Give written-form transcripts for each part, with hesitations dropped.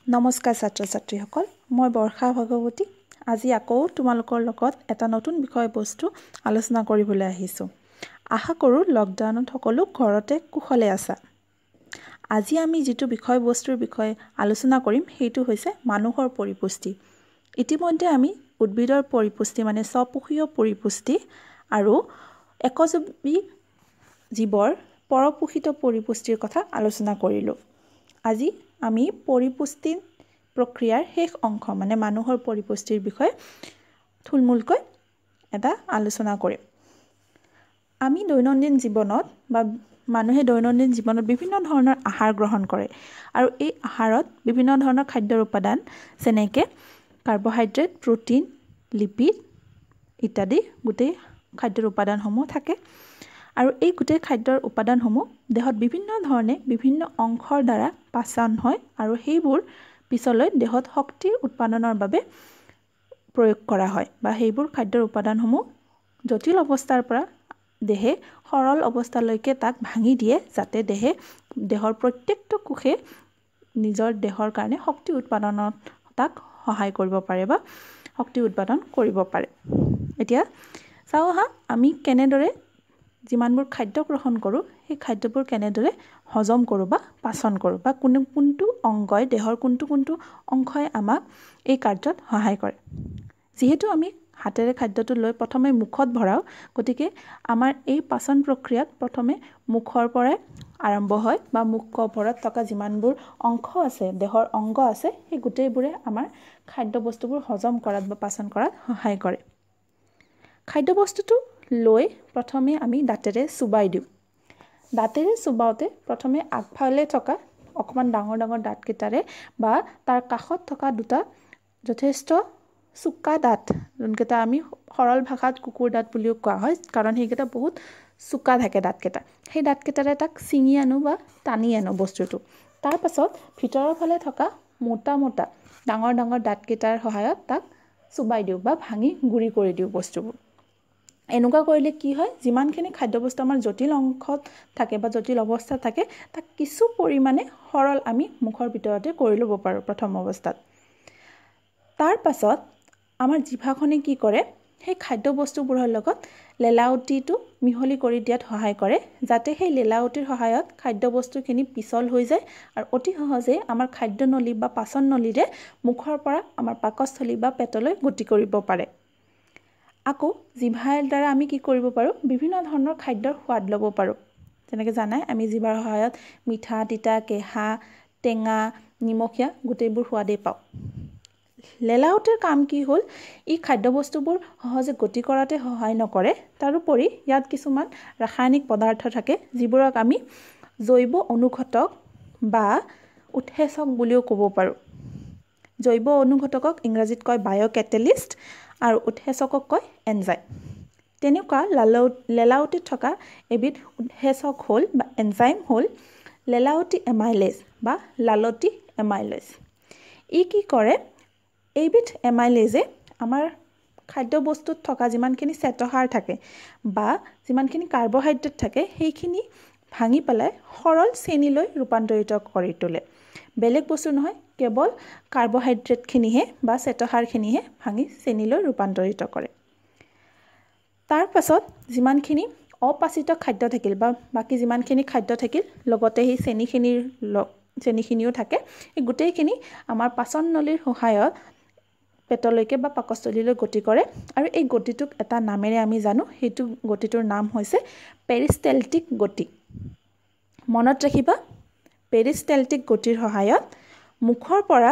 নমস্কাৰ ছাত্ৰ ছাত্ৰীসকল, মই বৰ্ষা ভগৱতী। আজি আকৌ তোমালোকৰ লগত এটা নতুন বিষয়বস্তু আলোচনা কৰিবলৈ আহিছোঁ। আশা কৰোঁ লকডাউনত সকলো ঘৰতে কুশলে আছা। আজি আমি যিটো বিষয়বস্তুৰ বিষয়ে আলোচনা কৰিম সেইটো হৈছে মানুহৰ পৰিপুষ্টি। ইতিমধ্যে আমি উদ্ভিদৰ পৰিপুষ্টি মানে স্বপোষীয় পৰিপুষ্টি আৰু একজীৱী জীৱৰ পৰপোষিত পৰিপুষ্টিৰ কথা আলোচনা কৰিলোঁ। আজি আমি পৰিপুষ্টি প্ৰক্ৰিয়াৰ শেষ অংশ মানে মানুহৰ পৰিপুষ্টিৰ বিষয়ে থুলমূলকৈ এটা আলোচনা কৰিম। আমি দৈনন্দিন জীৱনত বা মানুহে দৈনন্দিন জীৱনত বিভিন্ন ধৰণৰ আহাৰ গ্ৰহণ কৰে আৰু এই আহাৰত বিভিন্ন ধৰণৰ খাদ্যৰ উপাদান যেনেকৈ কাৰ্বহাইড্ৰেট, প্ৰটিন, লিপিড ইত্যাদি গোটেই খাদ্যৰ উপাদানসমূহ থাকে। আৰু এই গোটেই খাদ্যৰ উপাদানসমূহ দেহত বিভিন্ন ধৰণে বিভিন্ন অংশৰ দ্বাৰা পাচন হয় আৰু সেইবোৰ পিছলৈ দেহত শক্তি উৎপাদনৰ বাবে প্ৰয়োগ কৰা হয় বা সেইবোৰ খাদ্যৰ উপাদানসমূহ জটিল অৱস্থাৰ পৰা দেহে সৰল অৱস্থালৈকে তাক ভাঙি দিয়ে, যাতে দেহৰ প্ৰত্যেকটো কোষে নিজৰ দেহৰ কাৰণে শক্তি উৎপাদনত তাক সহায় কৰিব পাৰে বা শক্তি উৎপাদন কৰিব পাৰে। এতিয়া চাওঁ আহা, আমি কেনেদৰে যিমানবোৰ খাদ্য গ্ৰহণ কৰোঁ সেই খাদ্যবোৰ কেনেদৰে হজম কৰোঁ বা পাচন কৰোঁ বা কোনটো অংগই দেহৰ কোনটো অংশই আমাক এই কাৰ্যত সহায় কৰে। যিহেতু আমি হাতেৰে খাদ্যটো লৈ প্ৰথমে মুখত ভৰাওঁ, গতিকে আমাৰ এই পাচন প্ৰক্ৰিয়াত প্ৰথমে মুখৰ পৰাই আৰম্ভ হয় বা মুখ গহ্বৰত থকা যিমানবোৰ অংশ আছে, দেহৰ অংগ আছে, সেই গোটেইবোৰে আমাৰ খাদ্যবস্তুবোৰ হজম কৰাত বা পাচন কৰাত সহায় কৰে। খাদ্যবস্তুটো লৈ প্ৰথমে আমি দাঁতেৰে চোবাই দিওঁ। দাঁতেৰে চোবাওঁতে প্ৰথমে আগফালে থকা অকণমান ডাঙৰ ডাঙৰ দাঁতকেইটাৰে বা তাৰ কাষত থকা দুটা যথেষ্ট চোকা দাঁত, যোনকেইটা আমি সৰল ভাষাত কুকুৰ দাঁত বুলিও কোৱা হয়, কাৰণ সেইকেইটা বহুত চোকা থাকে দাঁতকেইটা। সেই দাঁতকেইটাৰে তাক ছিঙি আনো বা টানি আনো বস্তুটো। তাৰপাছত ভিতৰৰ ফালে থকা মোটা মোটা ডাঙৰ ডাঙৰ দাঁতকেইটাৰ সহায়ত তাক চোবাই দিওঁ বা ভাঙি গুৰি কৰি দিওঁ বস্তুবোৰ। এনেকুৱা কৰিলে কি হয়, যিমানখিনি খাদ্যবস্তু আমাৰ জটিল অংশত থাকে বা জটিল অৱস্থাত থাকে তাক কিছু পৰিমাণে সৰল আমি মুখৰ ভিতৰতে কৰি ল'ব পাৰোঁ প্ৰথম অৱস্থাত। তাৰ পাছত আমাৰ জিভাখনে কি কৰে, সেই খাদ্যবস্তুবোৰৰ লগত লেলাৱটিটো মিহলি কৰি দিয়াত সহায় কৰে, যাতে সেই লেলাৱটিৰ সহায়ত খাদ্যবস্তুখিনি পিছল হৈ যায় আৰু অতি সহজে আমাৰ খাদ্যনলী বা পাচন নলীৰে মুখৰ পৰা আমাৰ পাকস্থলী বা পেটলৈ গতি কৰিব পাৰে। আকৌ জিভাৰ দ্বাৰা আমি কি কৰিব পাৰোঁ, বিভিন্ন ধৰণৰ খাদ্যৰ সোৱাদ ল'ব পাৰোঁ। যেনেকৈ জানাই আমি জিভাৰ সহায়ত মিঠা, তিতা, কেঁহা, টেঙা, নিমখীয়া গোটেইবোৰ সোৱাদেই পাওঁ। লেলাৱটিৰ কাম কি হ'ল, ই খাদ্যবস্তুবোৰ সহজে গতি কৰাতে সহায় নকৰে, তাৰোপৰি ইয়াত কিছুমান ৰাসায়নিক পদাৰ্থ থাকে যিবোৰক আমি জৈৱ অনুঘটক বা উৎসেচক বুলিও ক'ব পাৰোঁ। জৈৱ অনুঘটকক ইংৰাজীত কয় বায়'কেটেলিষ্ট আৰু উৎসেচকক কয় এনজাইম। তেনেকুৱা লেলাৱটিত থকা এবিধ উৎসেচক হ'ল বা এনজাইম হ'ল লেলাৱটি এমাইলেজ বা লালটি এমাইলেজ। ই কি কৰে, এইবিধ এমাইলেজে আমাৰ খাদ্যবস্তুত থকা যিমানখিনি শ্বেতসাৰ থাকে বা যিমানখিনি কাৰ্বহাইড্ৰেট থাকে সেইখিনি ভাঙি পেলাই সৰল চেনিলৈ ৰূপান্তৰিত কৰি তোলে। বেলেগ বস্তু নহয়, কেৱল কাৰ্বহাইড্ৰেটখিনিহে বা শ্বেতসাৰখিনিহে ভাঙি চেনিলৈ ৰূপান্তৰিত কৰে। তাৰ পাছত যিমানখিনি অপাচিত খাদ্য থাকিল বা বাকী যিমানখিনি খাদ্য থাকিল, লগতে সেই চেনিখিনিও থাকে, এই গোটেইখিনি আমাৰ পাচন নলীৰ সহায়ত পেটলৈকে বা পাকস্থলীলৈ গতি কৰে আৰু এই গতিটোক এটা নামেৰে আমি জানো, সেইটো গতিটোৰ নাম হৈছে পেৰিষ্টেলটিক গতি। মনত ৰাখিবা, পেৰিষ্টেলটিক গতিৰ সহায়ত মুখৰ পৰা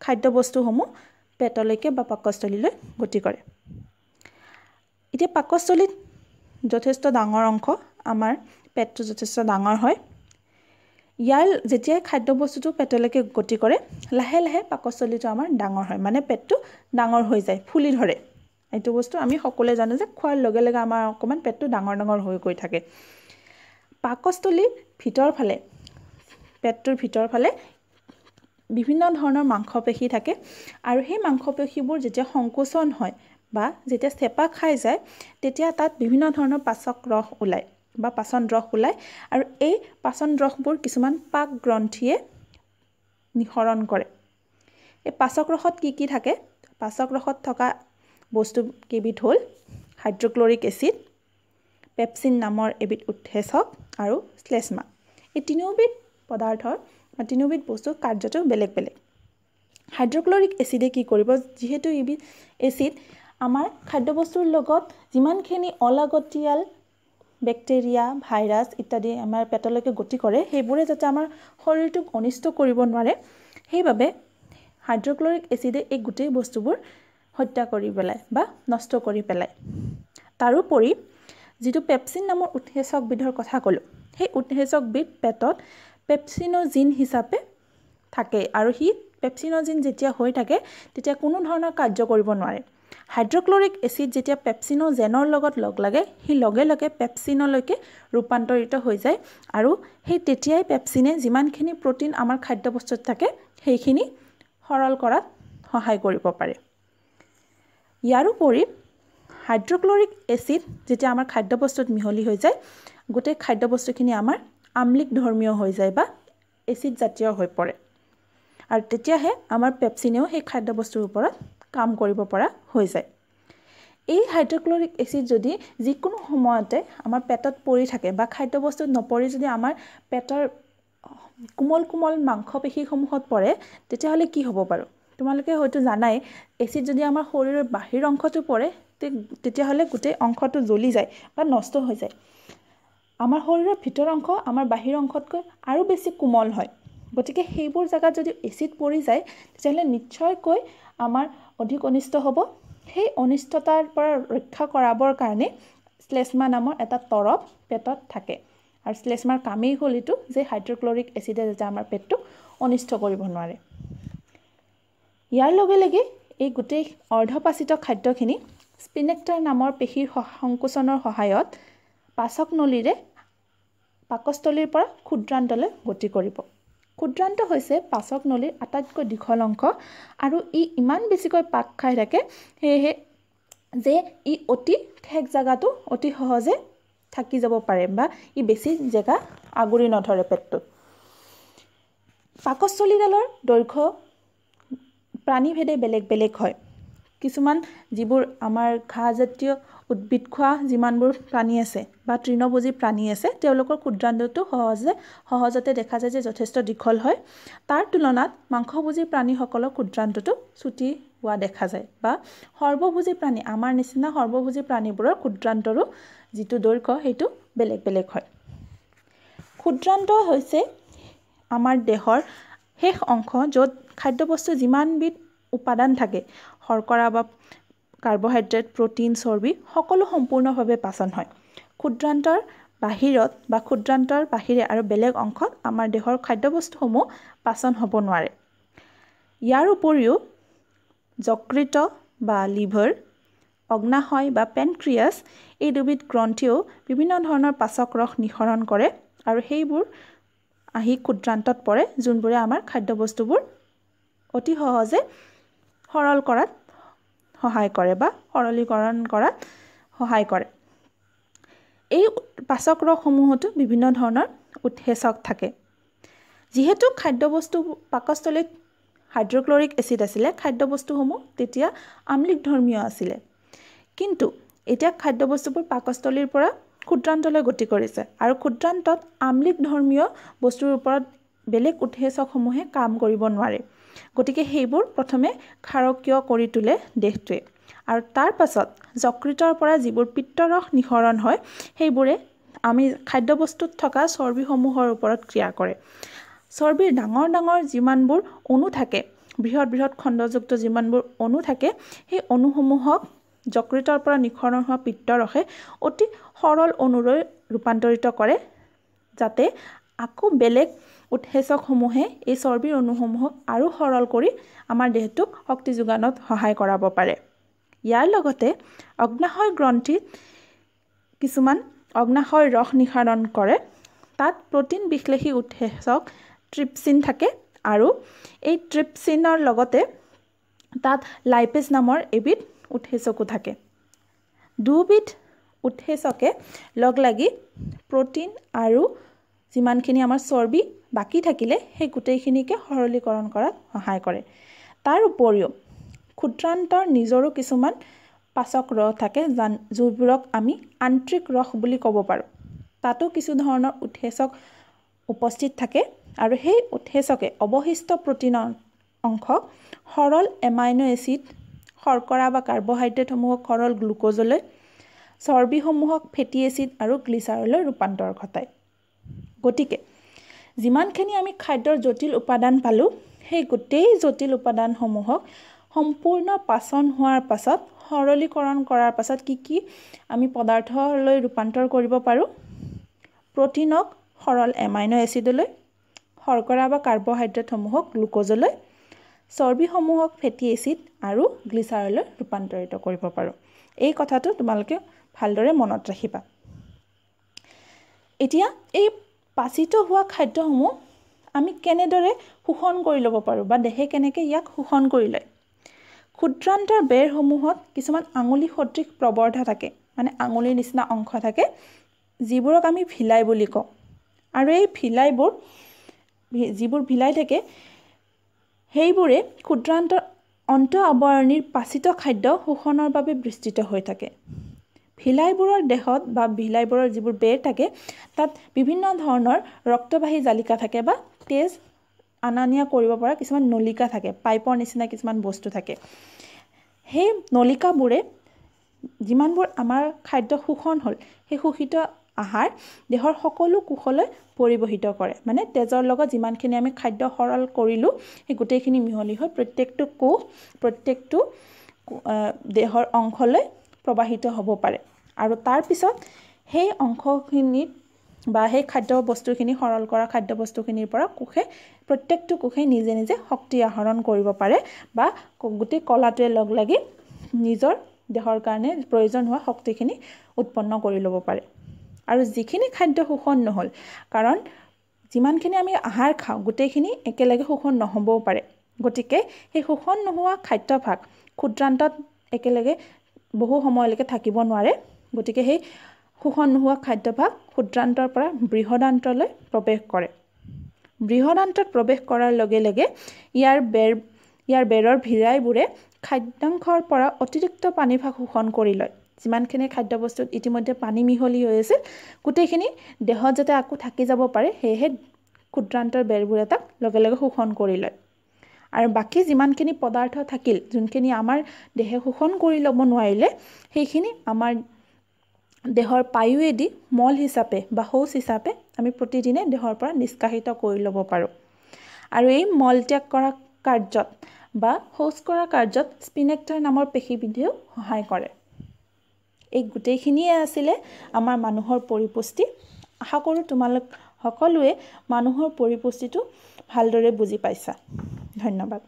খাদ্যবস্তুসমূহ পেটলৈকে বা পাকস্থলীলৈ গতি কৰে। এতিয়া পাকস্থলীত যথেষ্ট ডাঙৰ অংশ, আমাৰ পেটটো যথেষ্ট ডাঙৰ হয়। ইয়াৰ যেতিয়াই খাদ্যবস্তুটো পেটলৈকে গতি কৰে, লাহে লাহে পাকস্থলীটো আমাৰ ডাঙৰ হয়, মানে পেটটো ডাঙৰ হৈ যায়, ফুলি ধৰে। এইটো বস্তু আমি সকলোৱে জানো যে খোৱাৰ লগে লগে আমাৰ অকণমান পেটটো ডাঙৰ ডাঙৰ হৈ গৈ থাকে। পাকস্থলীৰ ভিতৰ ফালে, পেটটোৰ ভিতৰ ফালে বিভিন্ন ধৰণৰ মাংসপেশী থাকে আৰু সেই মাংসপেশীবোৰ যেতিয়া সংকোচন হয় বা যেতিয়া চেপা খাই যায়, তেতিয়া তাত বিভিন্ন ধৰণৰ পাচন ৰস ওলায় আৰু এই পাচন ৰসবোৰ কিছুমান পাক গ্ৰন্থিয়ে নিঃসৰণ কৰে এই পাচক ৰসত কি থাকে পাচক ৰসত থকা বস্তু কেইবিধ হ'ল হাইড্ৰক্লৰিক এচিড পেপচিন নামৰ এবিধ উৎসেচক আৰু শ্লেষ্মা এই তিনিওবিধ পদাৰ্থৰ বা তিনিওবিধ বস্তুৰ কাৰ্যটো বেলেগ বেলেগ হাইড্ৰক্লৰিক এচিডে কি কৰিব যিহেতু এবিধ এচিড আমাৰ খাদ্যবস্তুৰ লগত যিমানখিনি অলাগতিয়াল বেক্টেৰিয়া ভাইৰাছ ইত্যাদি আমাৰ পেটলৈকে গতি কৰে সেইবোৰে যাতে আমাৰ শৰীৰটোক অনিষ্ট কৰিব নোৱাৰে সেইবাবে হাইড্ৰক্লৰিক এচিডে এই গোটেই বস্তুবোৰ হত্যা কৰি পেলায় বা নষ্ট কৰি পেলায় তাৰোপৰি যিটো পেপচিন নামৰ উৎসেচকবিধৰ কথা ক'লোঁ সেই উৎসেচকবিধ পেটত পেপচিন'জিন হিচাপে থাকে আৰু সি পেপচিন'জিন যেতিয়া হৈ থাকে তেতিয়া কোনো ধৰণৰ কাৰ্য কৰিব নোৱাৰে হাইড্ৰক্লৰিক এচিড যেতিয়া পেপচিন'জেনৰ লগত লগ লাগে সি লগে লগে পেপচিনলৈকে ৰূপান্তৰিত হৈ যায় আৰু সেই তেতিয়াই পেপচিনে যিমানখিনি প্ৰটিন আমাৰ খাদ্যবস্তুত থাকে সেইখিনি সৰল কৰাত সহায় কৰিব পাৰে ইয়াৰোপৰি হাইড্ৰক্লৰিক এচিড যেতিয়া আমাৰ খাদ্যবস্তুত মিহলি হৈ যায় গোটেই খাদ্যবস্তুখিনি আমাৰ আম্লিক ধৰ্মীয় হৈ যায় বা এচিড জাতীয় হৈ পৰে আৰু তেতিয়াহে আমাৰ পেপচিনেও সেই খাদ্যবস্তুৰ ওপৰত কাম কৰিব পৰা হৈ যায় এই হাইড্ৰক্লৰিক এচিড যদি যিকোনো সময়তে আমাৰ পেটত পৰি থাকে বা খাদ্যবস্তুত নপৰি যদি আমাৰ পেটৰ কোমল কোমল মাংসপেশীসমূহত পৰে তেতিয়াহ'লে কি হ'ব বাৰু তোমালোকে হয়তো জানাই এচিড যদি আমাৰ শৰীৰৰ বাহিৰ অংশটো পৰে তেতিয়াহ'লে গোটেই অংশটো জ্বলি যায় বা নষ্ট হৈ যায় আমাৰ শৰীৰৰ ভিতৰ অংশ আমাৰ বাহিৰ অংশতকৈ আৰু বেছি কোমল হয় গতিকে সেইবোৰ জায়গাত যদি এচিড পৰি যায় তেতিয়াহ'লে নিশ্চয়কৈ আমাৰ অধিক অনিষ্ট হ'ব সেই অনিষ্টতাৰ পৰা ৰক্ষা কৰাবৰ কাৰণে শ্লেষ্মা নামৰ এটা তৰপ পেটত থাকে আৰু শ্লেষ্মাৰ কামেই হ'ল এইটো যে হাইড্ৰক্লৰিক এচিডে যাতে আমাৰ পেটটো অনিষ্ট কৰিব নোৱাৰে ইয়াৰ লগে লগে এই গোটেই অৰ্ধপাচিত খাদ্যখিনি স্পিনেক্টাৰ নামৰ পেশীৰ সংকোচনৰ সহায়ত পাচক নলীৰে পাকস্থলীৰ পৰা ক্ষুদ্ৰান্তলৈ গতি কৰিব ক্ষুদ্ৰান্ত হৈছে পাচক নলীৰ আটাইতকৈ দীঘল অংশ আৰু ই ইমান বেছিকৈ পাক খাই থাকে সেয়েহে যে ই অতি ঠেক জাগাটো অতি সহজে থাকি যাব পাৰে বা ই বেছি জেগা আগুৰি নধৰে পেটটোত পাকস্থলীডালৰ দৈৰ্ঘ্য প্ৰাণীভেদে বেলেগ বেলেগ হয় কিছুমান যিবোৰ আমাৰ ঘাঁহজাতীয় উদ্ভিদ খোৱা যিমানবোৰ প্ৰাণী আছে বা তৃণভোজী প্ৰাণী আছে তেওঁলোকৰ ক্ষুদ্ৰান্তটো সহজতে দেখা যায় যে যথেষ্ট দীঘল হয় তাৰ তুলনাত মাংসভোজী প্ৰাণীসকলৰ ক্ষুদ্ৰান্তটো চুটি হোৱা দেখা যায় বা সৰ্বভোজী প্ৰাণী আমাৰ নিচিনা সৰ্বভোজী প্ৰাণীবোৰৰ ক্ষুদ্ৰান্তৰো যিটো দৈৰ্ঘ্য সেইটো বেলেগ বেলেগ হয় ক্ষুদ্ৰান্ত হৈছে আমাৰ দেহৰ শেষ অংশ য'ত খাদ্যবস্তু যিমানবিধ উপাদান থাকে শৰ্কৰা বা কাৰ্বহাইড্ৰেট প্ৰটিন চৰ্বি সকলো সম্পূৰ্ণভাৱে পাচন হয় ক্ষুদ্ৰান্তৰ বাহিৰত বা ক্ষুদ্ৰান্তৰ বাহিৰে আৰু বেলেগ অংশত আমাৰ দেহৰ খাদ্যবস্তুসমূহ পাচন হ'ব নোৱাৰে ইয়াৰ উপৰিও যকৃত বা লিভাৰ অগ্নাশয় বা পেনক্ৰিয়াছ এই দুবিধ গ্ৰন্থিও বিভিন্ন ধৰণৰ পাচক ৰস নিঃসৰণ কৰে আৰু সেইবোৰ আহি ক্ষুদ্ৰান্তত পৰে যোনবোৰে আমাৰ খাদ্যবস্তুবোৰ অতি সহজে সৰল কৰাত সহায় কৰে বা সৰলীকৰণ কৰাত সহায় কৰে এই পাচক ৰসসমূহতো বিভিন্ন ধৰণৰ উৎসেচক থাকে যিহেতু খাদ্যবস্তু পাকস্থলীত হাইড্ৰক্লৰিক এচিড আছিলে খাদ্যবস্তুসমূহ তেতিয়া আম্লিক ধৰ্মীয় আছিলে কিন্তু এতিয়া খাদ্যবস্তুবোৰ পাকস্থলীৰ পৰা ক্ষুদ্ৰান্তলৈ গতি কৰিছে আৰু ক্ষুদ্ৰান্তত আম্লিক ধৰ্মীয় বস্তুৰ ওপৰত বেলেগ উৎসেচকসমূহে কাম কৰিব নোৱাৰে গতিকে সেইবোৰ প্ৰথমে ক্ষাৰকীয় কৰি তোলে দেহটোৱে আৰু তাৰ পাছত যকৃতৰ পৰা যিবোৰ পিত্তৰস নিঃসৰণ হয় সেইবোৰে আমি খাদ্যবস্তুত থকা চৰ্বিসমূহৰ ওপৰত ক্ৰিয়া কৰে চৰ্বিৰ ডাঙৰ ডাঙৰ যিমানবোৰ অণু থাকে বৃহৎ বৃহৎ খণ্ডযুক্ত যিমানবোৰ অণু থাকে সেই অণুসমূহক যকৃতৰ পৰা নিঃসৰণ হোৱা পিত্তৰসে অতি সৰল অণুলৈ ৰূপান্তৰিত কৰে যাতে আকৌ বেলেগ উৎসেচকসমূহে এই চৰ্বিৰ অণুসমূহক আৰু সৰল কৰি আমাৰ দেহটোক শক্তি যোগানত সহায় কৰাব পাৰে ইয়াৰ লগতে অগ্নাশয় গ্ৰন্থিত কিছুমান অগ্নাশয় ৰস নিঃসৰণ কৰে তাত প্ৰটিন বিশ্লেষী উৎসেচক ট্ৰিপচিন থাকে আৰু এই ট্ৰিপচিনৰ লগতে তাত লাইপেজ নামৰ এবিধ উৎসেচকো থাকে দুবিধ উৎসেচকে লগ লাগি প্ৰটিন আৰু যিমানখিনি আমাৰ চৰ্বি বাকি থাকিলে সেই গোটেইখিনিকে সৰলীকৰণ কৰাত সহায় কৰে তাৰ উপৰিও ক্ষুদ্ৰান্তৰ নিজৰো কিছুমান পাচক ৰস থাকে যিবোৰক আমি আন্ত্ৰিক ৰস বুলি ক'ব পাৰোঁ। তাতো কিছু ধৰণৰ উৎসেচক উপস্থিত থাকে আৰু সেই উৎসেচকে অৱশিষ্ট প্ৰটিনৰ অংশক সৰল এমাইনো এচিড, শৰ্কৰা বা কাৰ্বহাইড্ৰেটসমূহক সৰল গ্লুক'জলৈ, চৰ্বিসমূহক ফেটি এচিড আৰু গ্লিচাৰলৈ ৰূপান্তৰ ঘটায়। গতিকে যিমানখিনি আমি খাদ্যৰ জটিল উপাদান পালোঁ, সেই গোটেই জটিল উপাদানসমূহক সম্পূৰ্ণ পাচন হোৱাৰ পাছত, সৰলীকৰণ কৰাৰ পাছত কি আমি পদাৰ্থলৈ ৰূপান্তৰ কৰিব পাৰোঁ? প্ৰটিনক সৰল এমাইনো এচিডলৈ, শৰ্কৰা বা কাৰ্বহাইড্ৰেটসমূহক গ্লুক'জলৈ, চৰ্বিসমূহক ফেটি এচিড আৰু গ্লিচাৰলৈ ৰূপান্তৰিত কৰিব পাৰোঁ। এই কথাটো তোমালোকে ভালদৰে মনত ৰাখিবা। এতিয়া এই পাচিত হোৱা খাদ্যসমূহ আমি কেনেদৰে শোষণ কৰি ল'ব পাৰোঁ বা দেহে কেনেকৈ ইয়াক শোষণ কৰি লয়? ক্ষুদ্ৰান্তৰ বেৰসমূহত কিছুমান আঙুলি সদৃশ প্ৰবৰ্ধা থাকে, মানে আঙুলিৰ নিচিনা অংশ থাকে, যিবোৰক আমি ভিলাই বুলি কওঁ। আৰু এই ভিলাইবোৰ, যিবোৰ ভিলাই থাকে, সেইবোৰে ক্ষুদ্ৰান্তৰ অন্ত আৱৰণিৰ পাচিত খাদ্য শোষণৰ বাবে বিস্তৃত হৈ থাকে। ভিলাইবোৰৰ দেহত বা ভিলাইবোৰৰ যিবোৰ বেৰ থাকে, তাত বিভিন্ন ধৰণৰ ৰক্তবাহী জালিকা থাকে বা তেজ অনা নিয়া কৰিব পৰা কিছুমান নলিকা থাকে, পাইপৰ নিচিনা কিছুমান বস্তু থাকে। সেই নলিকাবোৰে যিমানবোৰ আমাৰ খাদ্য শোষণ হ'ল, সেই শোষিত আহাৰ দেহৰ সকলো কোষলৈ পৰিবহিত কৰে। মানে তেজৰ লগত যিমানখিনি আমি খাদ্য সৰল কৰিলোঁ, সেই গোটেইখিনি মিহলি হৈ প্ৰত্যেকটো কোষ, প্ৰত্যেকটো দেহৰ অংশলৈ প্ৰবাহিত হ'ব পাৰে। আৰু তাৰপিছত সেই অংশখিনিত বা সেই খাদ্যবস্তুখিনি, সৰল কৰা খাদ্যবস্তুখিনিৰ পৰা প্ৰত্যেকটো কোষে নিজে নিজে শক্তি আহৰণ কৰিব পাৰে বা গোটেই কলাটোৱে লগ লাগি নিজৰ দেহৰ কাৰণে প্ৰয়োজন হোৱা শক্তিখিনি উৎপন্ন কৰি ল'ব পাৰে। আৰু যিখিনি খাদ্য শোষণ নহ'ল, কাৰণ যিমানখিনি আমি আহাৰ খাওঁ, গোটেইখিনি একেলগে শোষণ নহ'বও পাৰে। গতিকে সেই শোষণ নোহোৱা খাদ্যভাগ ক্ষুদ্ৰান্তত একেলগে বহু সময়লৈকে থাকিব নোৱাৰে। গতিকে সেই শোষণ নোহোৱা খাদ্যভাগ ক্ষুদ্ৰান্তৰ পৰা বৃহদান্ত্ৰলৈ প্ৰৱেশ কৰে। বৃহদান্ত্ৰত প্ৰৱেশ কৰাৰ লগে লগে ইয়াৰ বেৰৰ ভিলাইবোৰে খাদ্যাংশৰ পৰা অতিৰিক্ত পানীভাগ শোষণ কৰি লয়। যিমানখিনি খাদ্যবস্তুত ইতিমধ্যে পানী মিহলি হৈ আছিল, গোটেইখিনি দেহত যাতে আকৌ থাকি যাব পাৰে, সেয়েহে ক্ষুদ্ৰান্তৰ বেৰবোৰে তাক লগে লগে শোষণ কৰি লয়। আৰু বাকী যিমানখিনি পদাৰ্থ থাকিল, যোনখিনি আমাৰ দেহে শোষণ কৰি ল'ব নোৱাৰিলে, সেইখিনি আমাৰ দেহৰ পায়ুৱেদি মল হিচাপে বা শৌচ হিচাপে আমি প্ৰতিদিনে দেহৰ পৰা নিষ্কাশিত কৰি ল'ব পাৰোঁ। আৰু এই মল ত্যাগ কৰা কাৰ্যত বা শৌচ কৰা কাৰ্যত স্পিনেক্টাৰ নামৰ পেশীবিধেও সহায় কৰে। এই গোটেইখিনিয়ে আছিলে আমাৰ মানুহৰ পৰিপুষ্টি। আশা কৰোঁ তোমালোক সকলোৱে মানুহৰ পৰিপুষ্টিটো ভালদৰে বুজি পাইছা। ধন্যবাদ।